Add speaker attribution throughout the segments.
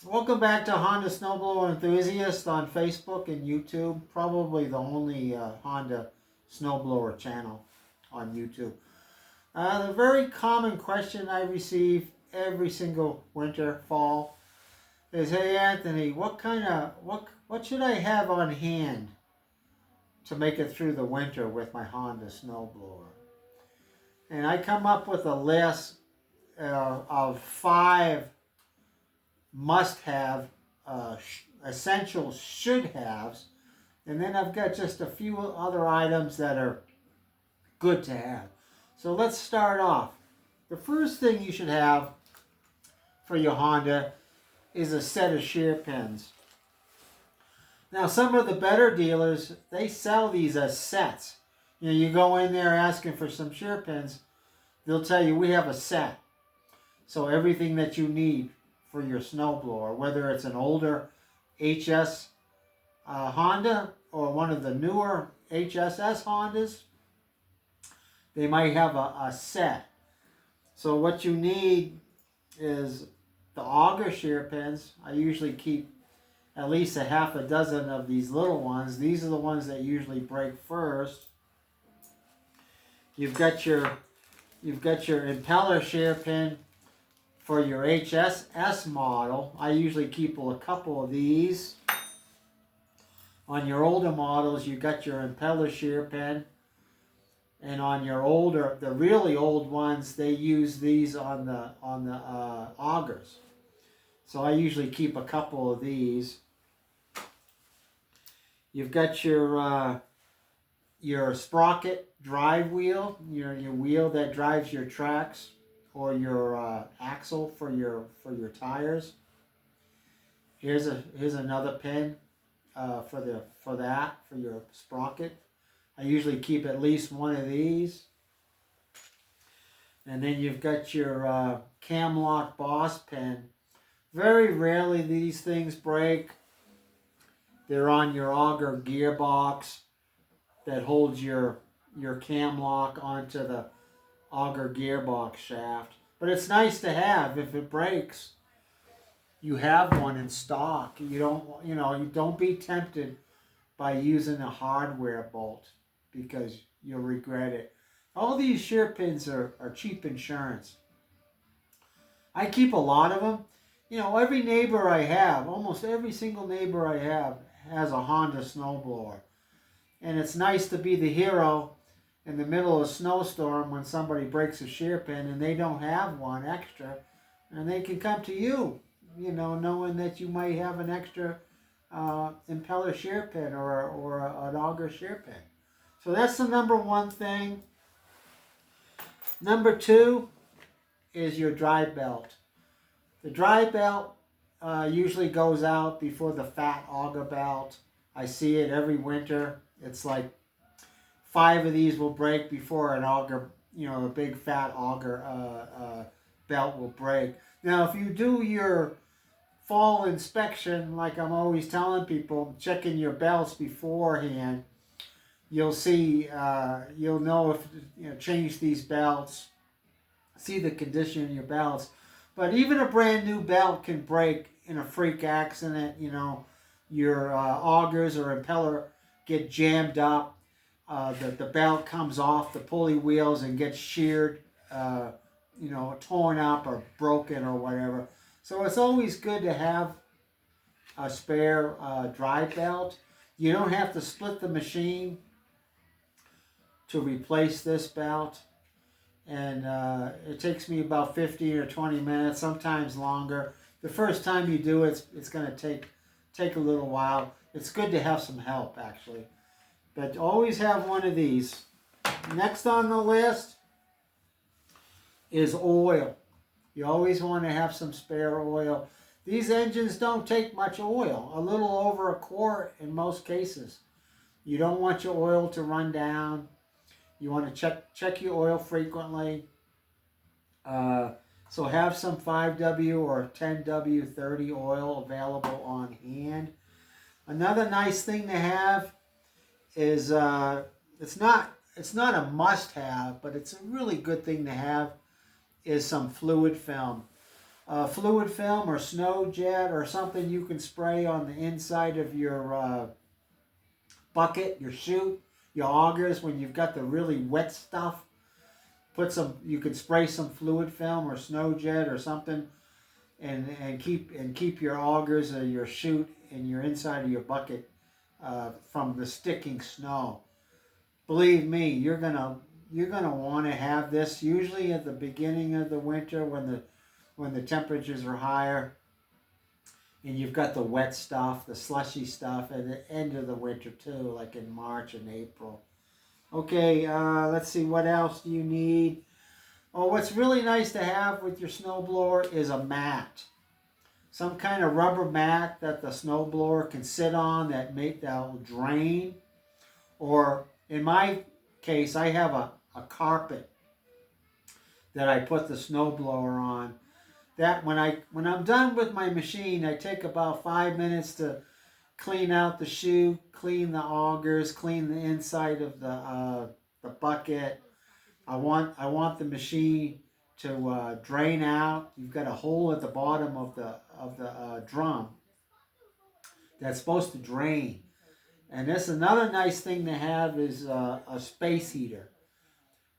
Speaker 1: Welcome back to Honda Snowblower Enthusiast on Facebook and YouTube. Probably the only Honda Snowblower channel on YouTube. The very common question I receive every single winter, fall is, "Hey Anthony, what should I have on hand to make it through the winter with my Honda Snowblower?" And I come up with a list of 5 must-have, essential should-haves, and then I've got just a few other items that are good to have. So let's start off. The first thing you should have for your Honda is a set of shear pins. Now, some of the better dealers, they sell these as sets. You go in there asking for some shear pins, they'll tell you, "We have a set." So everything that you need for your snowblower, whether it's an older HS Honda or one of the newer HSS Hondas, they might have a set. So what you need is the auger shear pins. I usually keep at least a half a dozen of these little ones. These are the ones that usually break first. You've got your impeller shear pin for your HSS model. I usually keep a couple of these. On your older models, you got your impeller shear pin, and on your the really old ones, they use these on the augers. So I usually keep a couple of these. You've got your sprocket drive wheel, your wheel that drives your tracks, or your axle for your tires. Here's another pin for your sprocket. I usually keep at least one of these. And then you've got your cam lock boss pin. Very rarely these things break. They're on your auger gearbox that holds your cam lock onto the auger gearbox shaft. But it's nice to have. If it breaks, you have one in stock. You don't be tempted by using a hardware bolt, because you'll regret it. All these shear pins are cheap insurance. I keep a lot of them. Every neighbor I have, almost every single neighbor I have, has a Honda snowblower. And it's nice to be the hero in the middle of a snowstorm when somebody breaks a shear pin and they don't have one extra, and they can come to you, knowing that you might have an extra impeller shear pin or an auger shear pin. So that's the number one thing. Number 2 is your drive belt. The drive belt usually goes out before the fat auger belt. I see it every winter. It's like 5 of these will break before an auger, a big fat auger belt will break. Now, if you do your fall inspection, like I'm always telling people, checking your belts beforehand, you'll see, you'll know if, change these belts, see the condition of your belts. But even a brand new belt can break in a freak accident. Your augers or impeller get jammed up. The belt comes off the pulley wheels and gets sheared, torn up or broken or whatever. So it's always good to have a spare drive belt. You don't have to split the machine to replace this belt. And it takes me about 15 or 20 minutes, sometimes longer. The first time you do it, it's going to take a little while. It's good to have some help, actually. But always have one of these. Next on the list is oil. You always want to have some spare oil. These engines don't take much oil, a little over a quart in most cases. You don't want your oil to run down. You want to check your oil frequently. So have some 5W or 10W30 oil available on hand. Another nice thing to have is it's not a must-have, but it's a really good thing to have, is some fluid film. fluid film or snow jet or something you can spray on the inside of your bucket, your chute, your augers when you've got the really wet stuff. You can spray some fluid film or snow jet or something, and keep your augers or your chute and your inside of your bucket from the sticking snow. Believe me, you're gonna want to have this usually at the beginning of the winter when the temperatures are higher, and you've got the wet stuff, the slushy stuff, at the end of the winter too, like in March and April. Okay, let's see, what else do you need? Oh, what's really nice to have with your snowblower is a mat. Some kind of rubber mat that the snowblower can sit on that will drain. Or in my case, I have a carpet that I put the snowblower on. That when I'm done with my machine, I take about 5 minutes to clean out the chute, clean the augers, clean the inside of the bucket. I want the machine to drain out. You've got a hole at the bottom of the drum that's supposed to drain. And this another nice thing to have is a space heater.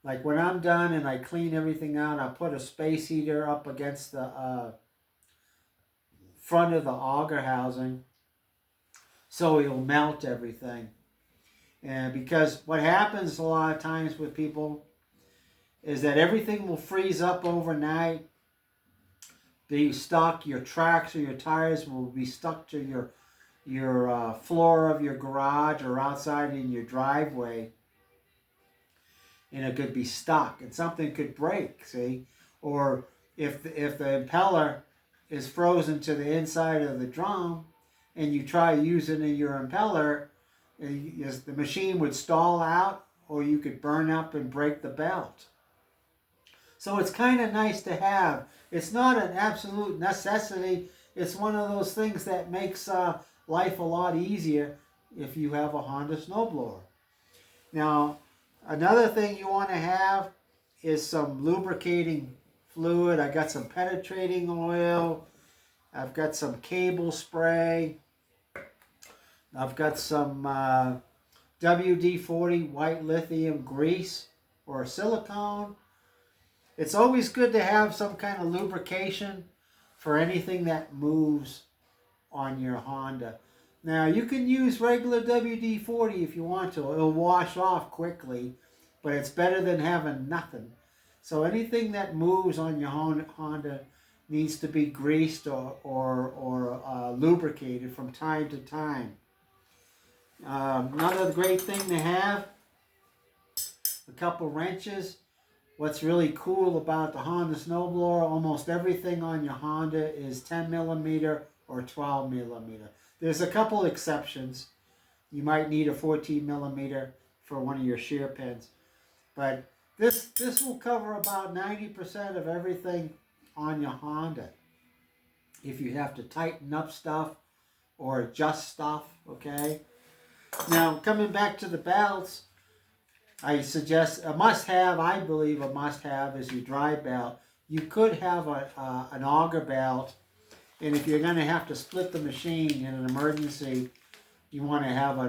Speaker 1: Like when I'm done and I clean everything out, I put a space heater up against the front of the auger housing so it'll melt everything. And because what happens a lot of times with people is that everything will freeze up overnight. Your tracks or your tires will be stuck to your floor of your garage or outside in your driveway, and it could be stuck, and something could break. See, or if the impeller is frozen to the inside of the drum, and you try using your impeller, the machine would stall out, or you could burn up and break the belt. So it's kind of nice to have. It's not an absolute necessity. It's one of those things that makes life a lot easier if you have a Honda snowblower. Now, another thing you want to have is some lubricating fluid. I got some penetrating oil. I've got some cable spray. I've got some WD-40 white lithium grease or silicone. It's always good to have some kind of lubrication for anything that moves on your Honda. Now, you can use regular WD-40 if you want to. It'll wash off quickly, but it's better than having nothing. So anything that moves on your Honda needs to be greased or lubricated from time to time. Another great thing to have, a couple wrenches. What's really cool about the Honda snowblower, almost everything on your Honda is 10 millimeter or 12 millimeter. There's a couple exceptions. You might need a 14 millimeter for one of your shear pins. But this will cover about 90% of everything on your Honda. If you have to tighten up stuff or adjust stuff, okay? Now, coming back to the belts, I suggest a must-have, I believe a must-have is your dry belt. You could have an auger belt, and if you're going to have to split the machine in an emergency, you want to have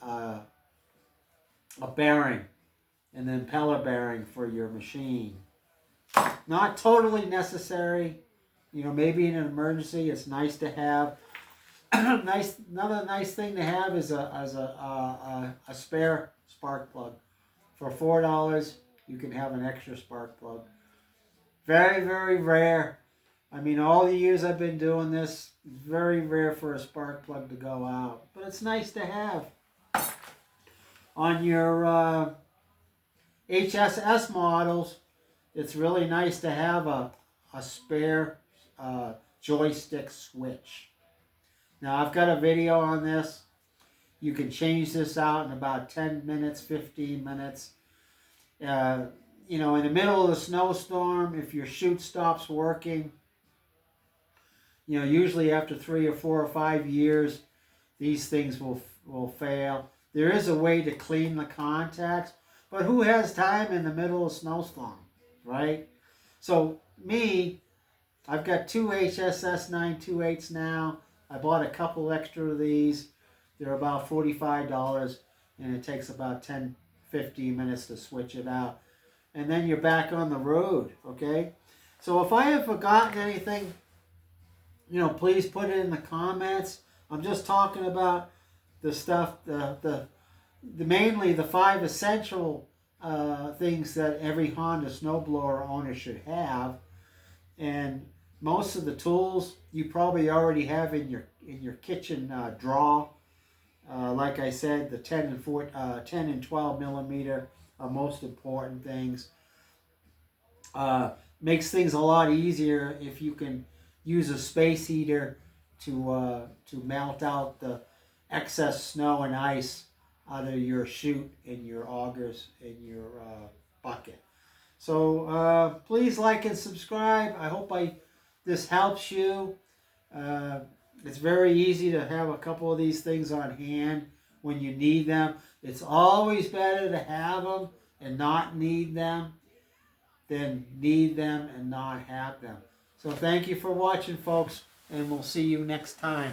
Speaker 1: a bearing, an impeller bearing for your machine. Not totally necessary. You know, maybe in an emergency, it's nice to have. Another nice thing to have is a spare spark plug. For $4, you can have an extra spark plug. Very, very rare. I mean, all the years I've been doing this, very rare for a spark plug to go out. But it's nice to have. On your HSS models, it's really nice to have a spare joystick switch. Now, I've got a video on this. You can change this out in about 10 minutes, 15 minutes. You know, in the middle of the snowstorm, if your chute stops working, you know, usually after 3 or 4 or 5 years, these things will fail. There is a way to clean the contacts, but who has time in the middle of a snowstorm, right? So me, I've got two HSS 928s now. I bought a couple extra of these. They're about $45, and it takes about 10-15 minutes to switch it out. And then you're back on the road, okay? So if I have forgotten anything, please put it in the comments. I'm just talking about the stuff, mainly the 5 essential things that every Honda snowblower owner should have. And most of the tools you probably already have in your kitchen drawer. Like I said, the 10 and 12 millimeter are most important things. Makes things a lot easier if you can use a space heater to melt out the excess snow and ice out of your chute and your augers and your bucket. So please like and subscribe. I hope this helps you. It's very easy to have a couple of these things on hand when you need them. It's always better to have them and not need them than need them and not have them. So thank you for watching, folks, and we'll see you next time.